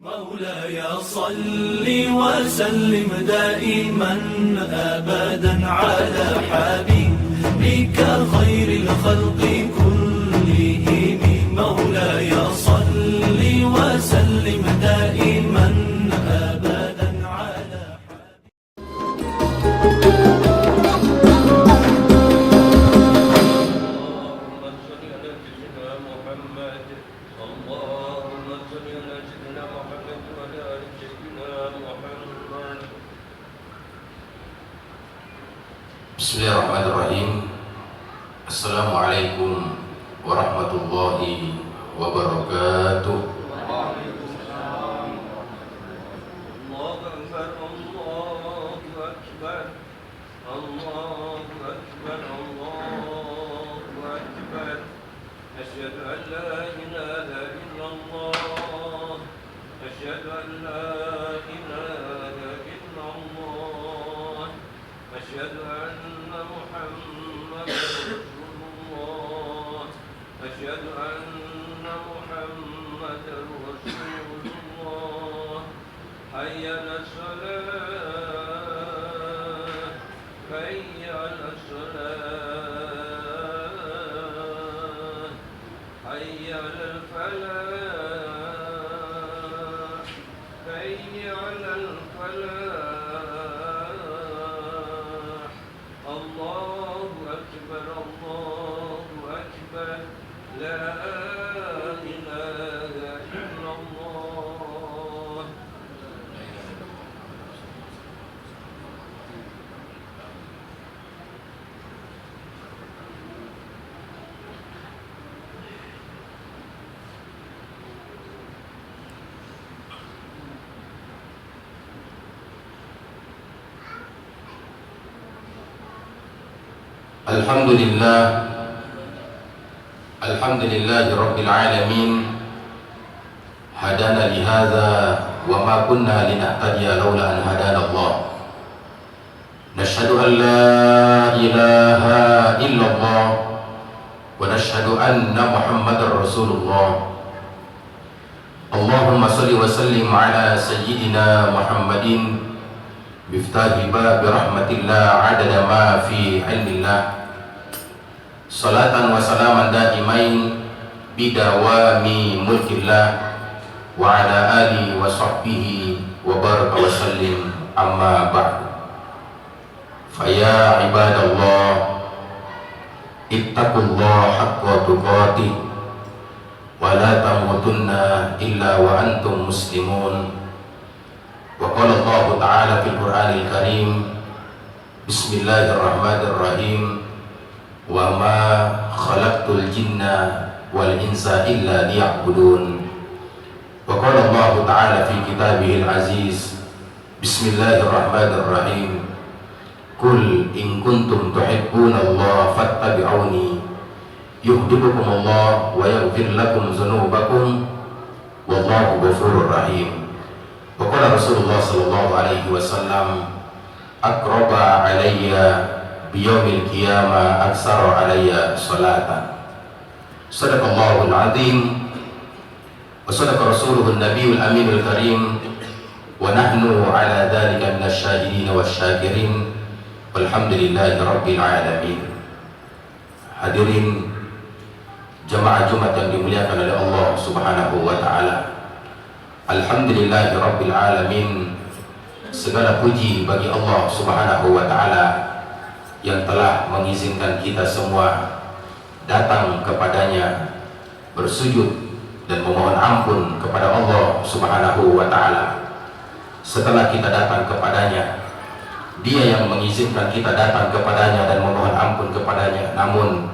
مولاي صل وسلم دائما أبدا على حبيبك خير الخلق كلهم. مولاي صل وسلم دائما أبدا على Bismillahirrahmanirrahim. Assalamualaikum warahmatullahi wabarakatuh. أشهد أن محمدا رسول الله أشهد أن محمدا رسول الله حي على الصلاة حي على الصلاة حي على الفلاح حي على الفلاح الله أكبر لا إله إلا الله. Alhamdulillahi Rabbil Alamin. Hadana lihadza wa ma kunna linahtadiya laula an hadana Allah. Nashhadu an la ilaha illallah wa nashhadu anna Muhammadar Rasulullah. Allahumma salli wa sallim ala sayyidina Muhammadin biftahi bab rahmatillah adada ma fi ilmillah. Salatan wa salaman daimain bidawami mulkillah wa ala alihi wa sahbihi wa baraka wa sallim, amma ba'du. Faya ibadallah ittaqullah haqqa tuqatih wa la tamutunna illa wa antum muslimun. Wa qala Allah ta'ala fil Qur'anil Karim, Bismillahirrahmanirrahim, wa ma khalaqtul jinna wal insa illa liya'budun. Wa qala Allah ta'ala fi kitabihil aziz, Bismillahirrahmanirrahim, Qul in kuntum tuhibbunallaha fattabi'uni yuhibbukumullah wa yaghfir lakum dzunubakum wallahu ghafurur rahim. Wa qala Rasulullah sallallahu alaihi wasallam, aqraba alayya biyawmil qiyamah aksara alayya salatan. Sadaqallahul azim wa sadaqa rasuluhun nabiyul aminul karim wa nahnu ala dhalika minasy syahidin wasyakirin walhamdulillahi rabbil alamin. Hadirin jamaah Jumat yang dimuliakan oleh Allah Subhanahu wa taala. Alhamdulillahi rabbil alamin. Segala puji bagi Allah Subhanahu wa taala yang telah mengizinkan kita semua datang kepadanya, bersujud dan memohon ampun kepada Allah Subhanahu wa ta'ala. Setelah kita datang kepadanya, Dia yang mengizinkan kita datang kepadanya dan memohon ampun kepadanya. Namun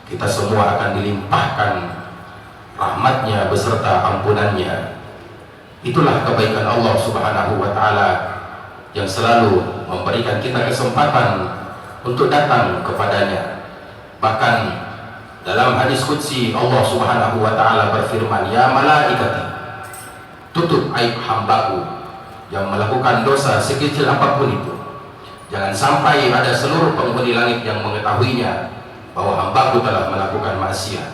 kita semua akan dilimpahkan rahmatnya beserta ampunannya. Itulah kebaikan Allah Subhanahu wa ta'ala yang selalu memberikan kita kesempatan untuk datang kepadanya. Bahkan dalam hadis qudsi Allah Subhanahu wa ta'ala berfirman, ya malaikati, tutup aib hambaku yang melakukan dosa sekecil apapun itu. Jangan sampai ada seluruh penghuni langit yang mengetahuinya bahwa hambaku telah melakukan maksiat.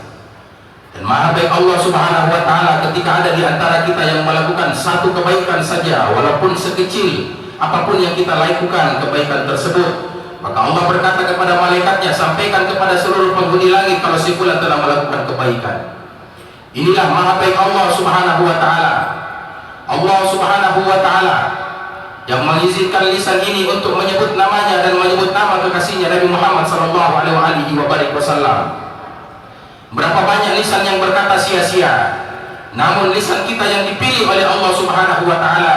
Dan maha baik Allah Subhanahu wa taala ketika ada di antara kita yang melakukan satu kebaikan saja, walaupun sekecil apapun yang kita lakukan kebaikan tersebut, maka Allah berkata kepada malaikatnya, sampaikan kepada seluruh penghuni langit kalau si fulan telah melakukan kebaikan. Inilah maha baik Allah Subhanahu wa taala. Allah Subhanahu wa taala yang mengizinkan lisan ini untuk menyebut namanya dan menyebut nama kekasihnya Nabi Muhammad sallallahu alaihi wasallam. Berapa banyak lisan yang berkata sia-sia, namun lisan kita yang dipilih oleh Allah Subhanahu wa taala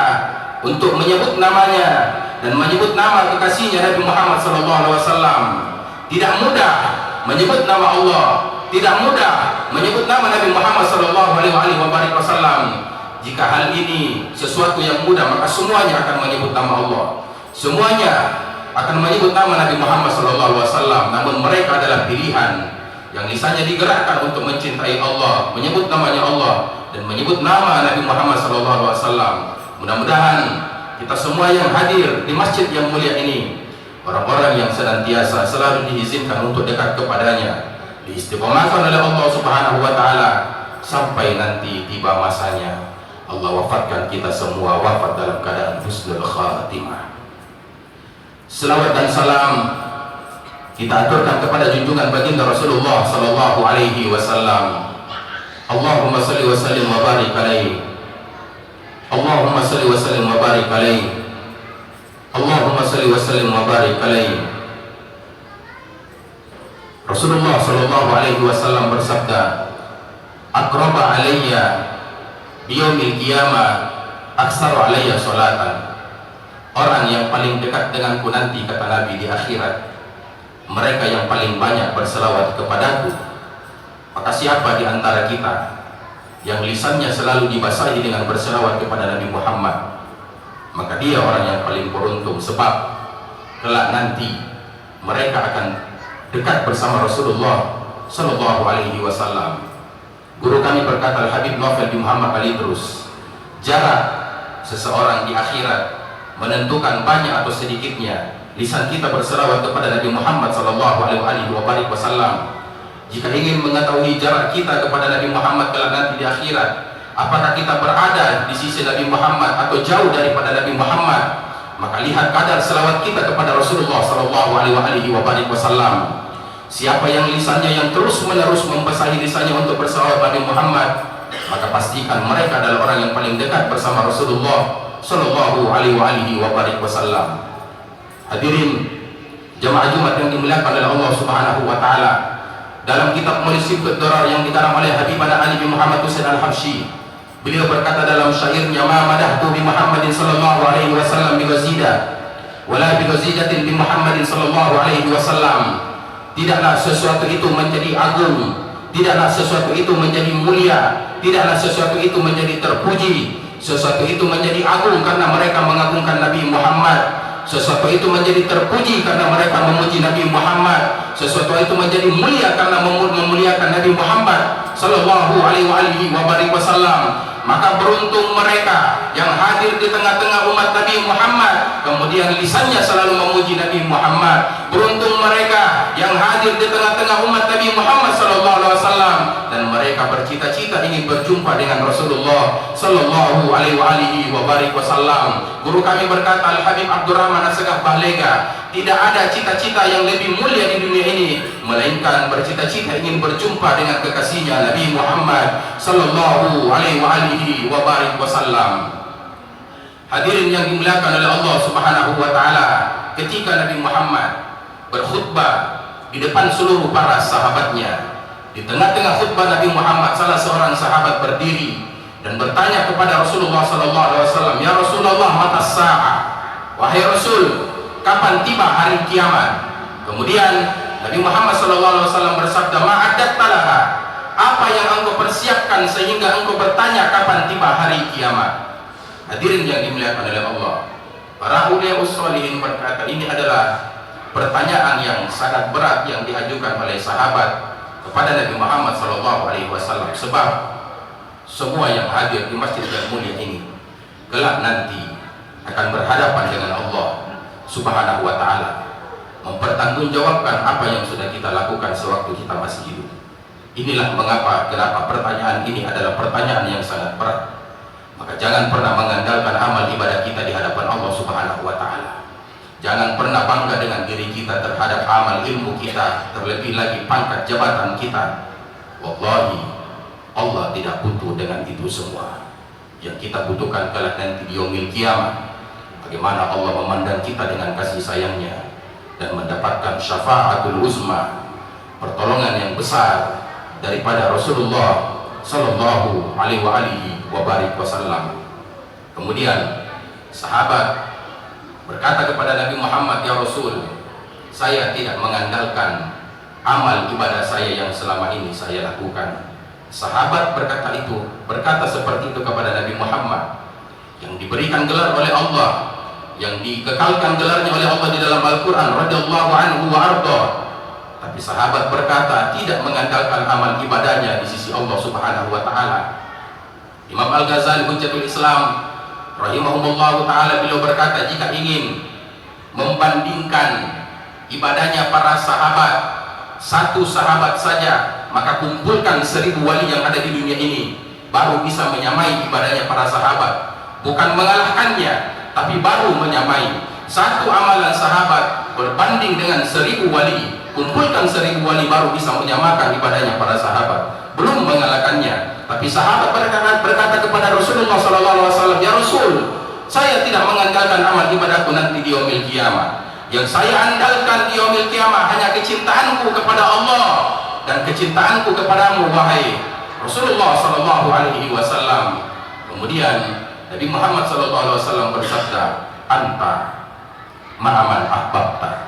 untuk menyebut namanya dan menyebut nama kekasihnya Nabi Muhammad SAW. Tidak mudah menyebut nama Allah, tidak mudah menyebut nama Nabi Muhammad SAW. Jika hal ini sesuatu yang mudah, maka semuanya akan menyebut nama Allah, semuanya akan menyebut nama Nabi Muhammad SAW. Namun mereka adalah pilihan yang lisannya digerakkan untuk mencintai Allah, menyebut namanya Allah dan menyebut nama Nabi Muhammad SAW. Mudah-mudahan kita semua yang hadir di masjid yang mulia ini, orang-orang yang senantiasa selalu diizinkan untuk dekat kepadanya, diistiqomahkan oleh Allah Subhanahu wa taala sampai nanti tiba masanya Allah wafatkan kita semua wafat dalam keadaan husnul khatimah. Selawat dan salam kita aturkan kepada junjungan baginda Rasulullah sallallahu alaihi wasallam. Allahumma salli wa sallim wa barik alaihi. Allahumma salli wa sallim wa barik alaihi. Allahumma salli wa sallim wa barik alaihi. Rasulullah sallallahu alaihi wasallam bersabda, "Aqraba alayya biyaumil qiyamah aktsaru alayya salatan." Orang yang paling dekat denganku nanti, kata Nabi, di akhirat, mereka yang paling banyak berselawat kepadaku. Maka siapa di antara kita yang lisannya selalu dibasahi dengan berselawat kepada Nabi Muhammad, maka dia orang yang paling beruntung, sebab kelak nanti mereka akan dekat bersama Rasulullah sallallahu alaihi wasallam. Guru kami berkata, Al-Habib Novel bin Muhammad Al-Idrus, jarak seseorang di akhirat menentukan banyak atau sedikitnya lisan kita berselawat kepada Nabi Muhammad sallallahu alaihi wasallam. Jika ingin mengetahui jarak kita kepada Nabi Muhammad kelak nanti di akhirat, apakah kita berada di sisi Nabi Muhammad atau jauh daripada Nabi Muhammad, maka lihat kadar selawat kita kepada Rasulullah sallallahu alaihi wasallam. Siapa yang lisannya yang terus-menerus membasahi lisannya untuk berselawat Nabi Muhammad, maka pastikan mereka adalah orang yang paling dekat bersama Rasulullah sallallahu alaihi wasallam. Hadirin jemaah Jumat yang dimuliakan oleh Allah Subhanahu wa taala, dalam kitab Mulisibut Durar yang dikarang oleh Habibana Ali bin Muhammad Husain Al-Habsyi, beliau berkata dalam syairnya, "Ma madahtu bi Muhammadin sallallahu alaihi wasallam bi ghazida wala bi ghazidatin bi Muhammadin sallallahu alaihi wasallam." Tidaklah sesuatu itu menjadi agung, tidaklah sesuatu itu menjadi mulia, tidaklah sesuatu itu menjadi terpuji. Sesuatu itu menjadi agung karena mereka mengagungkan Nabi Muhammad. Sesuatu itu menjadi terpuji karena mereka memuji Nabi Muhammad. Sesuatu itu menjadi mulia karena memuliakan Nabi Muhammad sallallahu alaihi wasallam. Maka beruntung mereka yang hadir di tengah-tengah umat Nabi Muhammad, kemudian lisannya selalu memuji Nabi Muhammad. Beruntung mereka yang hadir di tengah-tengah umat Nabi Muhammad sallallahu alaihi wasallam dan mereka bercita-cita ingin berjumpa dengan Rasulullah sallallahu alaihi wasallam. Guru kami berkata, Al-Habib Abdurrahman As-Segaf Bahlega, tidak ada cita-cita yang lebih mulia di dunia ini melainkan bercita-cita ingin berjumpa dengan kekasihnya Nabi Muhammad sallallahu alaihi wasallam. Hadirin yang dimuliakan oleh Allah Subhanahu wa taala, ketika Nabi Muhammad berkhutbah di depan seluruh para sahabatnya, di tengah-tengah khutbah Nabi Muhammad salah seorang sahabat berdiri dan bertanya kepada Rasulullah sallallahu alaihi wasallam, "Ya Rasulullah, mata sa'ah?" Wahai Rasul, kapan tiba hari kiamat? Kemudian Nabi Muhammad sallallahu alaihi wasallam bersabda, "Ma'addat talaha." Apa yang engkau persiapkan sehingga engkau bertanya kapan tiba hari kiamat? Hadirin yang dimuliakan oleh Allah, para ulama sholihin berkata, ini adalah pertanyaan yang sangat berat yang diajukan oleh sahabat kepada Nabi Muhammad SAW, sebab semua yang hadir di masjid yang mulia ini kelak nanti akan berhadapan dengan Allah Subhanahu wa taala, mempertanggungjawabkan apa yang sudah kita lakukan sewaktu kita masih hidup. Inilah kenapa pertanyaan ini adalah pertanyaan yang sangat berat. Maka jangan pernah mengandalkan amal ibadah kita di hadapan Allah Subhanahu wa Ta'ala. Jangan pernah bangga dengan diri kita terhadap amal ilmu kita, terlebih lagi pangkat jabatan kita. Wallahi, Allah tidak butuh dengan itu semua. Yang kita butuhkan kelak nanti di yaumil kiamat, bagaimana Allah memandang kita dengan kasih sayangnya dan mendapatkan syafaatul uzma, pertolongan yang besar daripada Rasulullah sallallahu alaihi wasallam. Kemudian sahabat berkata kepada Nabi Muhammad, "Ya Rasul, saya tidak mengandalkan amal ibadah saya yang selama ini saya lakukan." Sahabat berkata seperti itu kepada Nabi Muhammad yang diberikan gelar oleh Allah, yang dikekalkan gelarnya oleh Allah di dalam Al-Quran, radhiyallahu anhu wa arda. Tapi sahabat berkata tidak mengandalkan amal ibadahnya di sisi Allah Subhanahu wa Ta'ala. Imam Al-Ghazali Hujjatul Islam rahimahumullah ta'ala beliau berkata, jika ingin membandingkan ibadahnya para sahabat, satu sahabat saja, maka kumpulkan 1000 wali yang ada di dunia ini, baru bisa menyamai ibadahnya para sahabat. Bukan mengalahkannya, tapi baru menyamai. Satu amalan sahabat berbanding dengan 1000 wali, kumpulkan 1000 wali baru bisa menyamakan ibadahnya para sahabat, belum mengalahkannya. Tapi sahabat berkata kepada Rasulullah SAW, "Ya Rasul, saya tidak mengandalkan amal ibadahku nanti di yaumil kiamat. Yang saya andalkan di yaumil kiamat hanya kecintaanku kepada Allah dan kecintaanku kepadamu, wahai Rasulullah SAW." Kemudian Nabi Muhammad SAW bersabda, "Anta ma'aman ahbabta."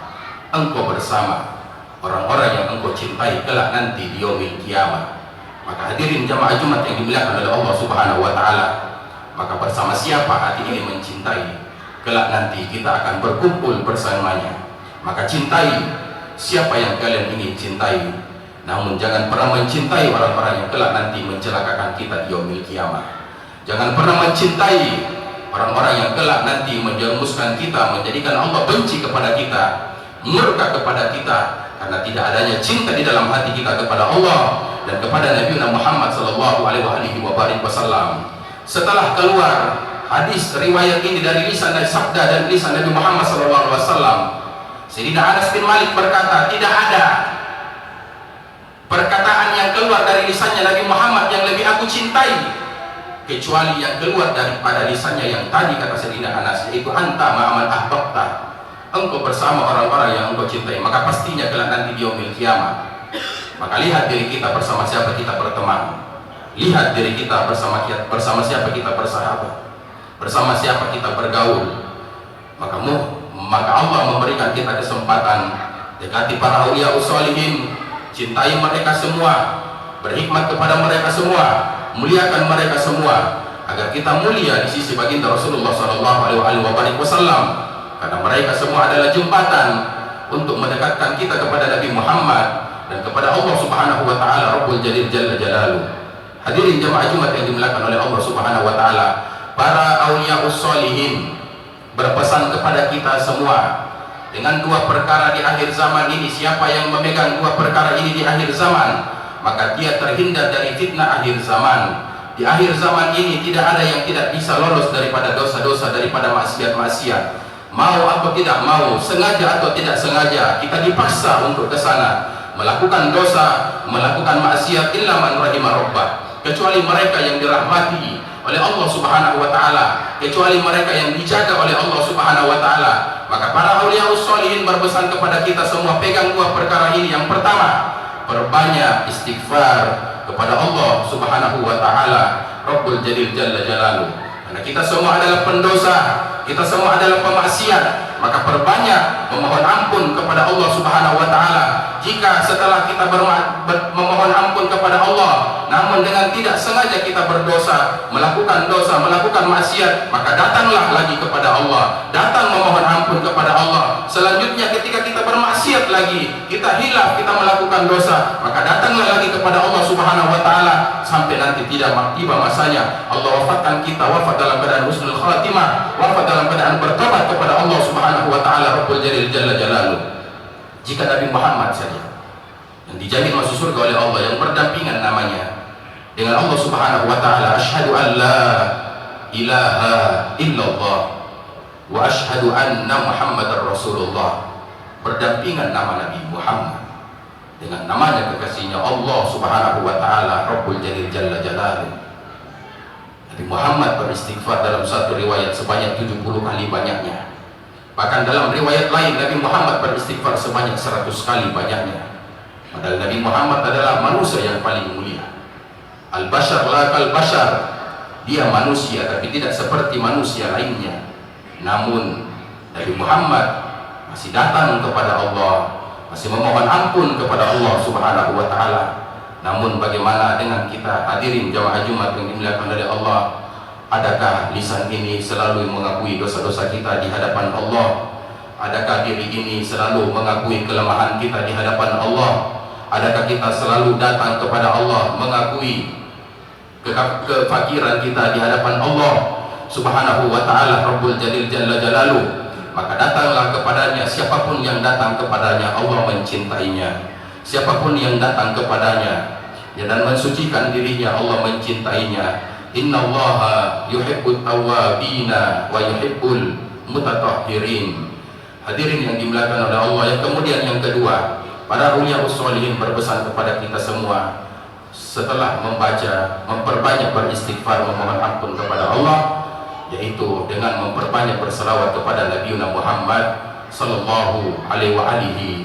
Engkau bersama orang-orang yang engkau cintai kelak nanti di yaumil kiamat. Maka hadirin jamaah Jumat yang dimuliakan oleh Allah Subhanahu wa Ta'ala, maka bersama siapa hati ini mencintai, kelak nanti kita akan berkumpul bersamanya. Maka cintai siapa yang kalian ingin cintai, namun jangan pernah mencintai orang-orang yang kelak nanti mencelakakan kita di yaumil kiamat. Jangan pernah mencintai orang-orang yang kelak nanti menjerumuskan kita, menjadikan Allah benci kepada kita, murka kepada kita, karena tidak adanya cinta di dalam hati kita kepada Allah dan kepada Nabi Muhammad sallallahu alaihi wasallam. Setelah keluar hadis riwayat ini dari lisan dan sabda dan lisan Nabi Muhammad sallallahu alaihi wasallam, Sayyidina Anas bin Malik berkata, tidak ada perkataan yang keluar dari lisannya Nabi Muhammad yang lebih aku cintai kecuali yang keluar daripada lisannya yang tadi kata Sayyidina Anas, yaitu anta ma'aman ahbabta. Engkau bersama orang-orang yang engkau cintai, maka pastinya kelak nanti di yaumil kiamat. Maka lihat diri kita bersama siapa kita berteman, lihat diri kita bersama siapa kita bersahabat, bersama siapa kita bergaul. Maka Allah memberikan kita kesempatan dekati para auliya usholihin, cintai mereka semua, berhikmat kepada mereka semua, muliakan mereka semua, agar kita mulia di sisi baginda Rasulullah SAW. Karena mereka semua adalah jembatan untuk mendekatkan kita kepada Nabi Muhammad dan kepada Allah Subhanahu wa Ta'ala Rabbul Jalil Jalla Jalaluh. Hadirin jamaah Jumat yang dimuliakan oleh Allah Subhanahu wa Ta'ala, para auliyaus sholihin berpesan kepada kita semua dengan dua perkara di akhir zaman ini. Siapa yang memegang dua perkara ini di akhir zaman, maka dia terhindar dari fitnah akhir zaman. Di akhir zaman ini tidak ada yang tidak bisa lolos daripada dosa-dosa, daripada maksiat-maksiat. Mau atau tidak mau, sengaja atau tidak sengaja, kita dipaksa untuk ke sana, melakukan dosa, melakukan maksiat, illa man rahimah rabbah, kecuali mereka yang dirahmati oleh Allah Subhanahu wa Ta'ala, kecuali mereka yang dijaga oleh Allah Subhanahu wa Ta'ala. Maka para auliyaus sholihin berpesan kepada kita semua, pegang dua perkara ini. Yang pertama, perbanyak istighfar kepada Allah Subhanahu wa Ta'ala Rabbul Jalil Jalla Jalaluh. Karena kita semua adalah pendosa, kita semua adalah pemaksiat, maka perbanyak memohon ampun kepada Allah Subhanahu wa Ta'ala. Jika setelah kita memohon ampun kepada Allah, namun dengan tidak sengaja kita berdosa, melakukan dosa, melakukan maksiat, maka datanglah lagi kepada Allah, datang memohon ampun kepada Allah. Selanjutnya ketika kita bermaksiat lagi, kita hilaf, kita melakukan dosa, maka datanglah lagi kepada Allah Subhanahu wa Ta'ala, sampai nanti tiba masanya Allah wafatkan kita, wafat dalam keadaan husnul khatimah, wafat dalam keadaan bertobat kepada Allah Subhanahu wa Ta'ala Rabbul Jalil Jalla Jalaluh. Jika Nabi Muhammad saja yang dijamin masuk surga oleh Allah, yang berdampingan namanya dengan Allah Subhanahu wa taala. Asyhadu an la ilaha illallah wa asyhadu anna Muhammadar Rasulullah. Berdampingan nama Nabi Muhammad dengan namanya kekasihnya Allah Subhanahu wa taala, Rabbul Jalil Jalla Jalaluh. Nabi Muhammad beristighfar dalam satu riwayat sebanyak 70 kali banyaknya. Bahkan dalam riwayat lain Nabi Muhammad beristighfar sebanyak 100 kali banyaknya. Padahal Nabi Muhammad adalah manusia yang paling mulia. Al-bashar la kal bashar. Dia manusia tapi tidak seperti manusia lainnya. Namun Nabi Muhammad masih datang kepada Allah, masih memohon ampun kepada Allah Subhanahu wa taala. Namun bagaimana dengan kita hadirin jamaah Jumat yang dimuliakan oleh Allah? Adakah lisan ini selalu mengakui dosa-dosa kita di hadapan Allah? Adakah diri ini selalu mengakui kelemahan kita di hadapan Allah? Adakah kita selalu datang kepada Allah mengakui kefakiran kita di hadapan Allah Subhanahu wa taala, Rabbul Jalil Jalla Jalaluh? Maka datanglah kepadanya. Siapapun yang datang kepadanya, Allah mencintainya. Siapapun yang datang kepadanya dan mensucikan dirinya, Allah mencintainya. Innallaha yuhibbut tawwabina wa yuhibbul mutatahhirin. Hadirin yang dimuliakan oleh Allah. Yang kemudian yang kedua, para ruliyahus sholihin berpesan kepada kita semua, setelah memperbanyak beristighfar, memohon ampun kepada Allah, yaitu dengan memperbanyak berselawat kepada Nabi Muhammad sallallahu alaihi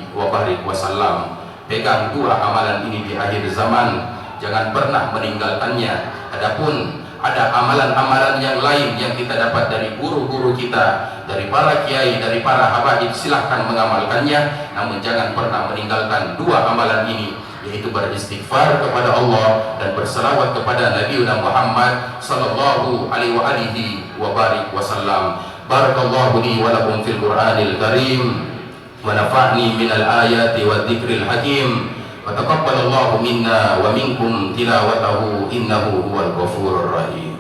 wasallam. Pegang dua amalan ini di akhir zaman, jangan pernah meninggalkannya. Adapun ada amalan-amalan yang lain yang kita dapat dari guru-guru kita, dari para kiai, dari para habaib, silahkan mengamalkannya. Namun jangan pernah meninggalkan dua amalan ini, yaitu beristighfar kepada Allah dan berselawat kepada Nabi Muhammad sallallahu alaihi wasallam. Barakallahu li wa lakum fil Qur'anil Karim wa nafa'ni minal ayati wa dzikril hakim wa taqabbalallahu minna wa minkum tilawatahu innahu huwal ghafurur rahim.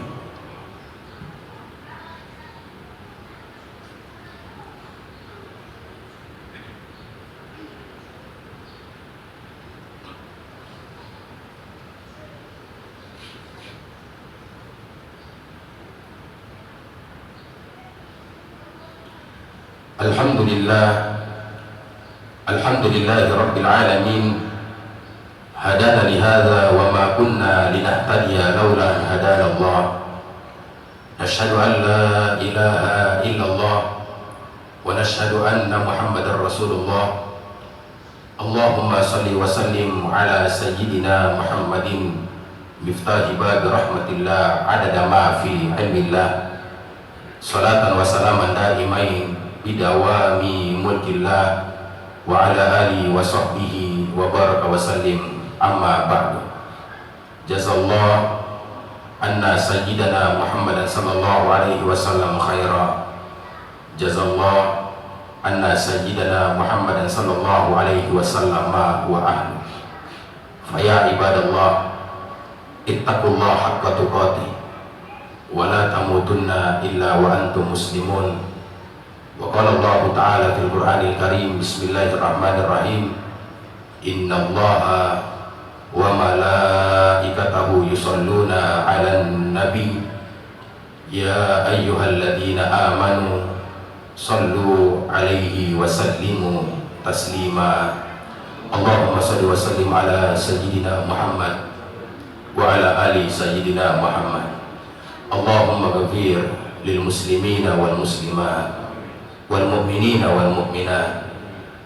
Alhamdulillahi Rabbil Alamin. Hadana lihadza wa ma kunna linahtadiya laula an hadana Allah. Nashhadu an la ilaha illallah wa nashhadu anna Muhammadar Rasulullah. Allahumma salli wa sallim ala sayyidina Muhammadin miftahi bab rahmatillah adada ma fi ilmillah. Salatan wa salaman daimain bidawami mulkillah wa ala alihi wa sahbihi wa baraka wa sallim. Amma ba'du. Jazallah anna sayyidana Muhammadan sallallahu alaihi wasallam khaira. Jazallah anna sayyidana Muhammadan sallallahu alaihi wasallam ma huwa ahlu. Faya ibadallah, ittaqullah haqqa tuqatih wa la tamutunna illa wa antum muslimun. Wa qala Allah ta'ala fil Qur'anil Karim, bismillahirrahmanirrahim, innallaha wa malaikatahu yusalluna 'alan nabi ya ayyuhalladzina amanu sallu 'alaihi wa sallimu taslima. Allahumma salli wa sallim ala sayyidina Muhammad wa ala ali sayyidina Muhammad. Allahumma ghafir lil muslimina wal muslimat wal mu'minina wal mu'minat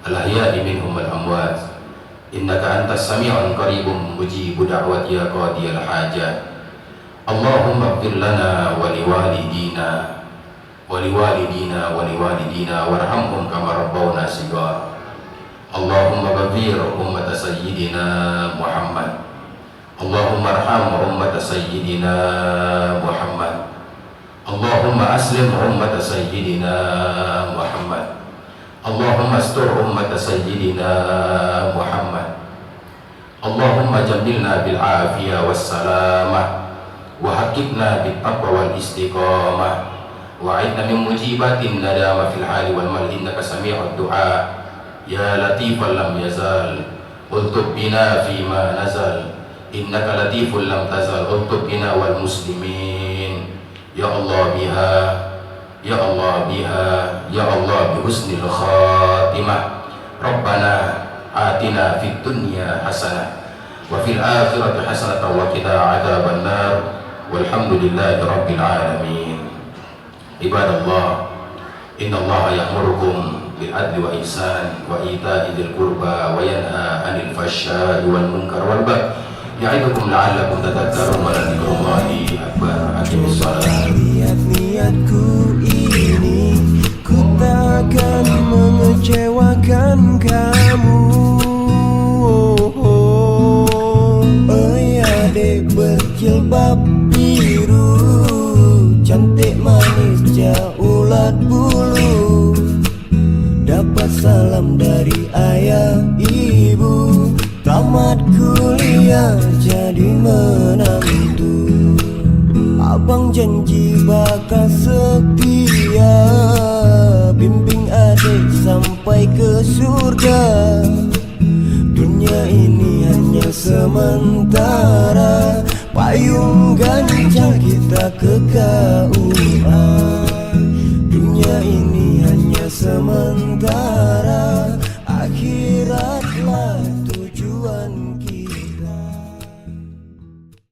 al ahya'i minhum wal amwat. Innaka antas sami'un qaribun mujibu da'wati ya qadiyal hajat. Allahumma ighfir lana wa liwalidina warhamhum kama rabbawna shighara. Allahumma ghafir ummata sayyidina Muhammad. Allahumma arham ummata sayyidina Muhammad. Allahumma aslim ummata sayyidina Muhammad. Allahumma astur ummata sayyidina Muhammad. Allahumma jamilna bil afiyah was salamah wa haqqibna bit taqwa wal istiqamah wa a'idna min mujibatin nadama fil hali wal mal innaka sami'ud du'a ya latifan lam yazal ultub bina fima nazal, innaka latiful lam tazal, ultub bina wal muslimin. Ya Allah biha, ya Allah biha, ya Allah bi husnil khatimah. Rabbana atina fid dunya hasanah wa fil akhirati hasanah wa qina adzaban nar. Walhamdulillahi rabbil alamin. Ibadallah, innallaha ya'murukum bil adli wa ihsan wa ita'i dzil qurba wa yanha 'anil fahsya'i wal munkar wal baghi ya'idukum la'allakum tadhakkarun wa dzikrullahi akbar. Aqimus shalah. Niat-niatku ini ku takkan mengecewakan kamu. Oh ya dek berjilbab biru, cantik manis jaulat bulu, dapat salam dari ayah ibu, tamat kuliah jadi menantu. Abang janji bakal setia, bimbing adik sampai ke surga. Dunia ini hanya sementara, payung ganjal kita kekal